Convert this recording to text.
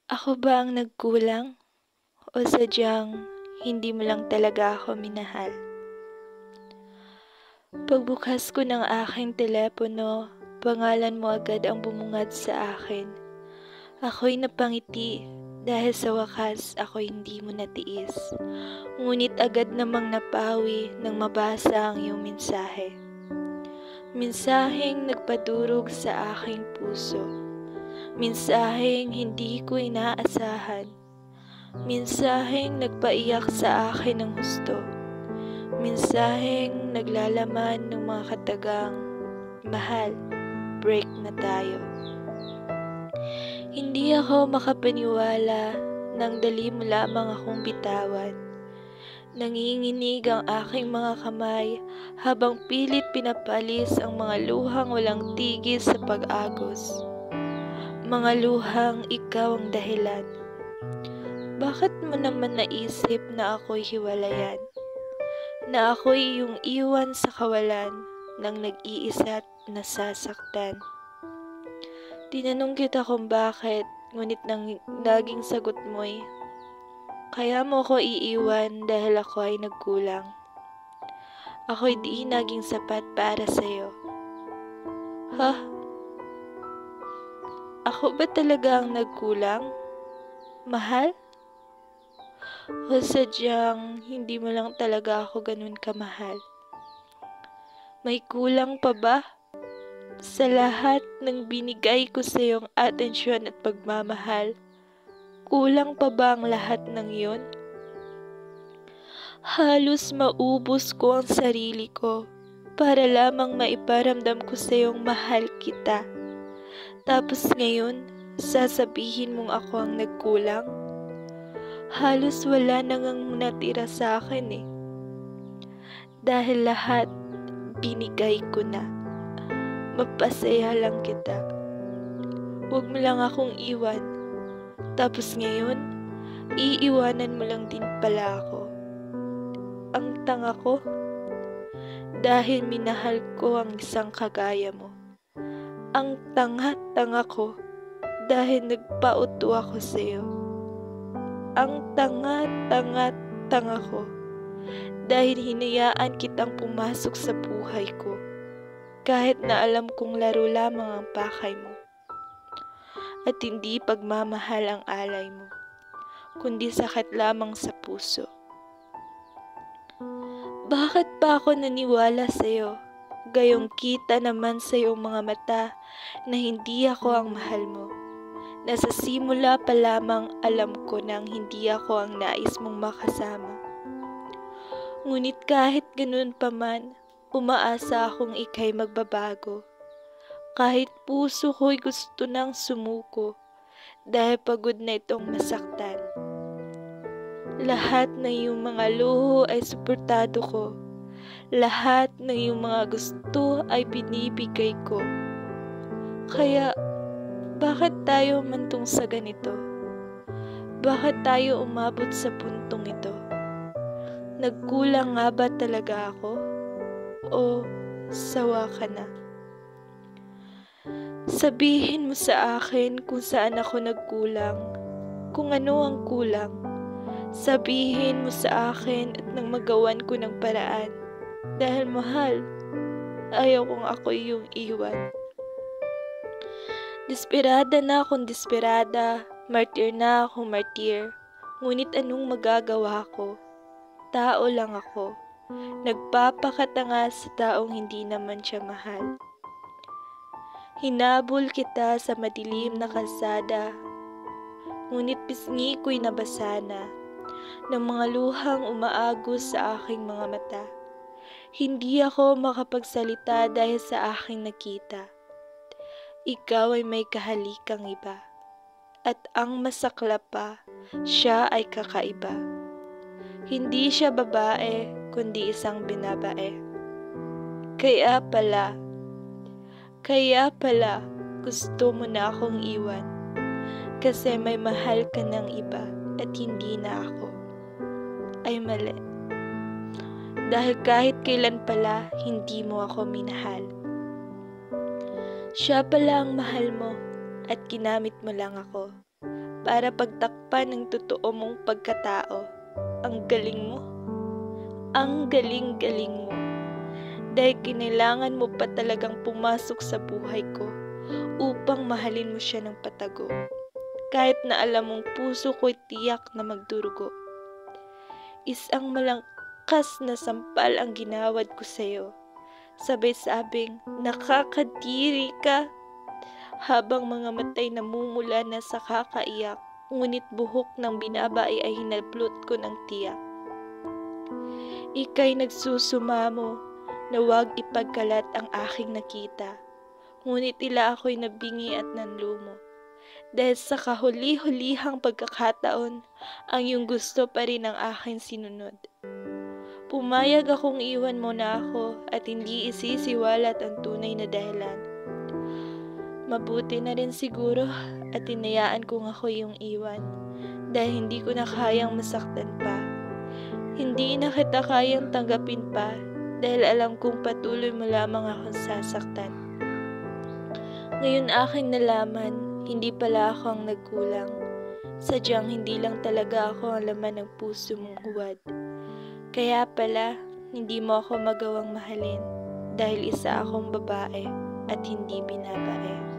Ako ba ang nagkulang o sadyang hindi mo lang talaga ako minahal? Pagbukas ko ng aking telepono, pangalan mo agad ang bumungad sa akin. Ako'y napangiti dahil sa wakas ako'y hindi mo natiis. Ngunit agad namang napawi nang mabasa ang iyong mensahe. Mensaheng nagpadurog sa aking puso. Mensaheng hindi ko inaasahan. Mensaheng nagpaiyak sa akin ng husto. Mensaheng naglalaman ng mga katagang, mahal, break na tayo. Hindi ako makapaniwala nang dali mo lamang akong bitawan. Nanginginig ang aking mga kamay habang pilit pinapalis ang mga luhang walang tigil sa pag-agos. Mga luhang ikaw ang dahilan. Bakit mo naman naisip na ako'y hiwalayan? Na ako'y iyong iwan sa kawalan ng nag-iisa't nasasaktan? Tinanong kita kung bakit, ngunit naging sagot mo'y, kaya mo ko iiwan dahil ako ay nagkulang. Ako'y di naging sapat para sa'yo. Ha? Ako ba talaga ang nagkulang? Mahal? O sadyang hindi mo lang talaga ako ganun kamahal? May kulang pa ba sa lahat ng binigay ko sa iyong atensyon at pagmamahal? Kulang pa ba ang lahat ng iyon? Halos maubos ko ang sarili ko para lamang maiparamdam ko sa iyong mahal kita. Tapos ngayon, sasabihin mong ako ang nagkulang? Halos wala na ngang natira sa akin eh. Dahil lahat binigay ko na. Mapasaya lang kita. Huwag mo lang akong iwan. Tapos ngayon, iiwanan mo lang din pala ako. Ang tanga ko. Dahil minahal ko ang isang kagaya mo. Ang tanga-tanga ko. Dahil nagpauto ako sa iyo. Ang tanga-tanga-tanga ko dahil hinayaan kitang pumasok sa buhay ko kahit na alam kong laro lamang ang pakay mo at hindi pagmamahal ang alay mo kundi sakit lamang sa puso. Bakit pa ako naniwala sa iyo? Gayong kita naman sa iyong mga mata na hindi ako ang mahal mo. Nasa simula pa lamang alam ko nang hindi ako ang nais mong makasama. Ngunit kahit ganun pa man, umaasa akong ika'y magbabago. Kahit puso ko'y gusto nang sumuko dahil pagod na itong masaktan. Lahat ng iyong mga luho ay suportado ko. Lahat ng iyong mga gusto ay binibigay ko. Kaya, bakit tayo umantong sa ganito? Bakit tayo umabot sa puntong ito? Nagkulang nga ba talaga ako? O sawa ka na? Sabihin mo sa akin kung saan ako nagkulang, kung ano ang kulang. Sabihin mo sa akin at nang magawan ko ng paraan. Dahil mahal, ayaw kong ako yung iwan. Desperada na akong desperada, martir na akong martir. Ngunit anong magagawa ko? Tao lang ako. Nagpapakatanga sa taong hindi naman siya mahal. Hinabol kita sa madilim na kalsada. Ngunit pisngi ko'y nabasa na ng mga luhang umaagos sa aking mga mata. Hindi ako makapagsalita dahil sa aking nakita. Ikaw ay may kahalikang iba. At ang masaklap pa, siya ay kakaiba. Hindi siya babae, kundi isang binabae. Kaya pala, gusto mo na akong iwan. Kasi may mahal ka ng iba at hindi na ako. Ay mali. Dahil kahit kailan pala, hindi mo ako minahal. Siya pala ang mahal mo at ginamit mo lang ako. para pagtakpan ng totoo mong pagkatao. Ang galing mo. Ang galing-galing mo. Dahil kinailangan mo pa talagang pumasok sa buhay ko upang mahalin mo siya ng patago. Kahit na alam mong puso ko'y tiyak na magdurugo. Isang malangkas na sampal ang ginawad ko sa'yo. Sabay-sabing nakakadiri ka. Habang mga matay namumula na sa kakaiyak, ngunit buhok ng binabae ay hinablot ko ng tiyak. Ika'y nagsusumamo na huwag ipagkalat ang aking nakita. Ngunit tila ako'y nabingi at nanlumo. Dahil sa kahuli-hulihang pagkakataon, ang iyong gusto pa rin ang aking sinunod. Pumayag akong iwan mo na ako at hindi isisiwalat ang tunay na dahilan. Mabuti na rin siguro at tinayaan kong ako yung iwan dahil hindi ko na kayang masaktan pa. Hindi na kita kayang tanggapin pa dahil alam kong patuloy mo lamang akong sasaktan. Ngayon aking nalaman, hindi pala ako ang nagkulang. Sadyang hindi lang talaga ako ang laman ng puso mong huwad. Kaya pala, hindi mo ako magawang mahalin dahil isa akong babae at hindi binabae.